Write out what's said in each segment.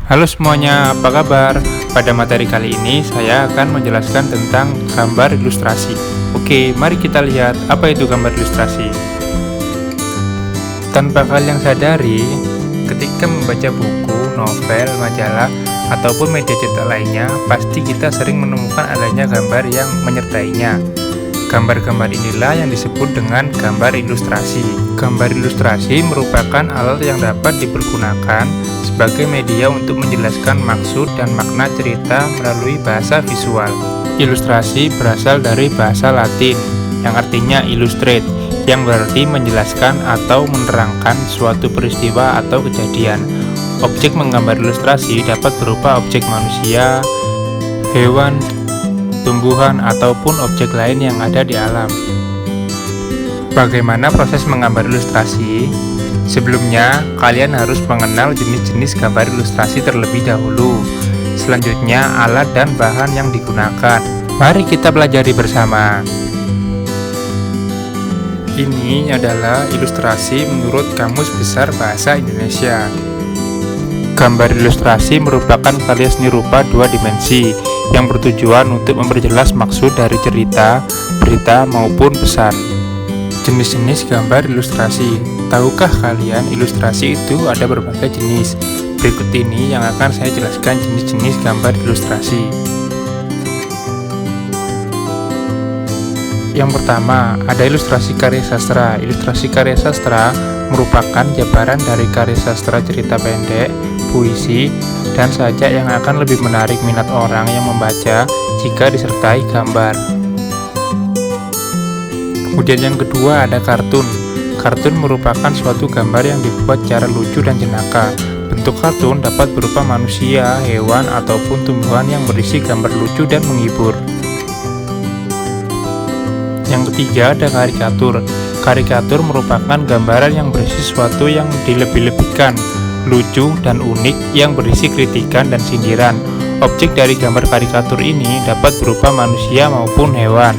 Halo semuanya, apa kabar? Pada materi kali ini saya akan menjelaskan tentang gambar ilustrasi. Oke, mari kita lihat apa itu gambar ilustrasi. Tanpa kalian sadari, ketika membaca buku, novel, majalah, ataupun media cetak lainnya, pasti kita sering menemukan adanya gambar yang menyertainya. Gambar-gambar inilah yang disebut dengan gambar ilustrasi. Gambar ilustrasi merupakan alat yang dapat dipergunakan sebagai media untuk menjelaskan maksud dan makna cerita melalui bahasa visual. Ilustrasi berasal dari bahasa Latin yang artinya illustrate, yang berarti menjelaskan atau menerangkan suatu peristiwa atau kejadian. Objek menggambar ilustrasi dapat berupa objek manusia, hewan, tumbuhan, ataupun objek lain yang ada di alam. Bagaimana proses menggambar ilustrasi? Sebelumnya, kalian harus mengenal jenis-jenis gambar ilustrasi terlebih dahulu. Selanjutnya, alat dan bahan yang digunakan. Mari kita pelajari bersama. Ini adalah ilustrasi menurut Kamus Besar Bahasa Indonesia. Gambar ilustrasi merupakan karya seni rupa dua dimensi yang bertujuan untuk memperjelas maksud dari cerita, berita, maupun pesan. Jenis-jenis gambar ilustrasi. Tahukah kalian ilustrasi itu ada berbagai jenis? Berikut ini yang akan saya jelaskan jenis-jenis gambar ilustrasi. Yang pertama, ada ilustrasi karya sastra. Ilustrasi karya sastra merupakan jabaran dari karya sastra cerita pendek, puisi, dan sajak yang akan lebih menarik minat orang yang membaca jika disertai gambar. Kemudian yang kedua ada kartun. Kartun merupakan suatu gambar yang dibuat secara lucu dan jenaka. Bentuk kartun dapat berupa manusia, hewan, ataupun tumbuhan yang berisi gambar lucu dan menghibur. Yang ketiga ada karikatur. Karikatur merupakan gambaran yang berisi sesuatu yang dilebih-lebihkan, lucu dan unik yang berisi kritikan dan sindiran. Objek dari gambar karikatur ini dapat berupa manusia maupun hewan.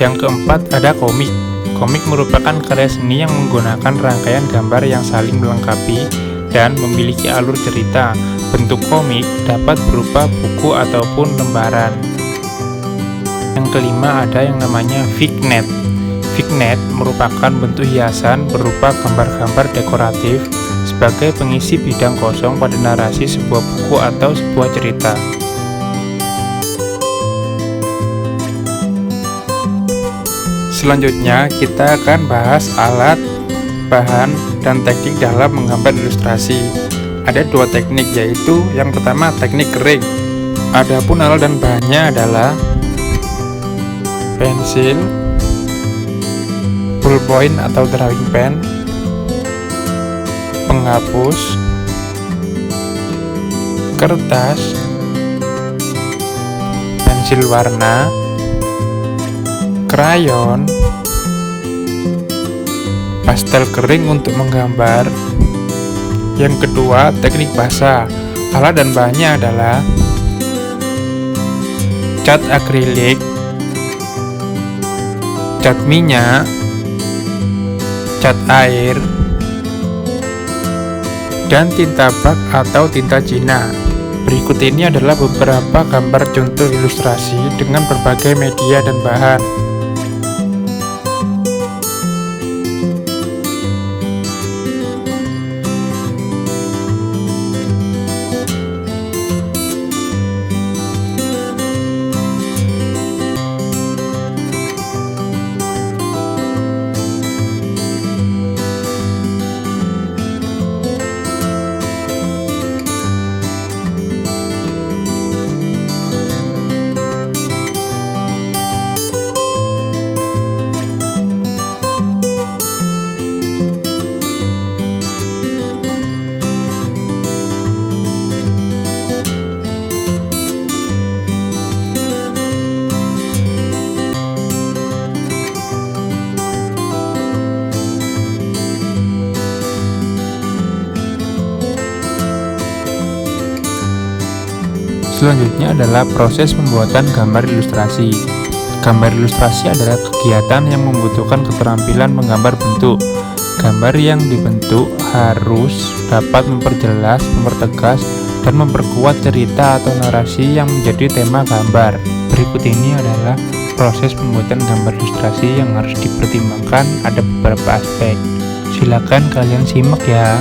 Yang keempat ada komik. Komik merupakan karya seni yang menggunakan rangkaian gambar yang saling melengkapi dan memiliki alur cerita. Bentuk komik dapat berupa buku ataupun lembaran. Yang kelima ada yang namanya vignette. Vignette merupakan bentuk hiasan berupa gambar-gambar dekoratif sebagai pengisi bidang kosong pada narasi sebuah buku atau sebuah cerita. Selanjutnya kita akan bahas alat, bahan, dan teknik dalam menggambar ilustrasi. Ada dua teknik, yaitu yang pertama teknik kering. Adapun alat dan bahannya adalah pensil, ballpoint atau drawing pen, penghapus, kertas, pensil warna, krayon, pastel kering untuk menggambar. Yang kedua, teknik basah. Alat dan bahannya adalah cat akrilik, cat minyak, cat air, dan tinta bak atau tinta Cina. Berikut ini adalah beberapa gambar contoh ilustrasi dengan berbagai media dan bahan. Selanjutnya adalah proses pembuatan gambar ilustrasi. Gambar ilustrasi adalah kegiatan yang membutuhkan keterampilan menggambar bentuk. Gambar yang dibentuk harus dapat memperjelas, mempertegas, dan memperkuat cerita atau narasi yang menjadi tema gambar. Berikut ini adalah proses pembuatan gambar ilustrasi yang harus dipertimbangkan, ada beberapa aspek. Silakan kalian simak ya.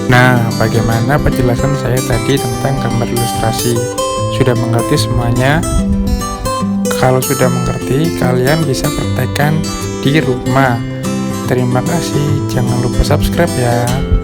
Nah, bagaimana penjelasan saya tadi tentang gambar ilustrasi? Sudah mengerti semuanya? Kalau sudah mengerti, kalian bisa praktekkan di rumah. Terima kasih, jangan lupa subscribe ya.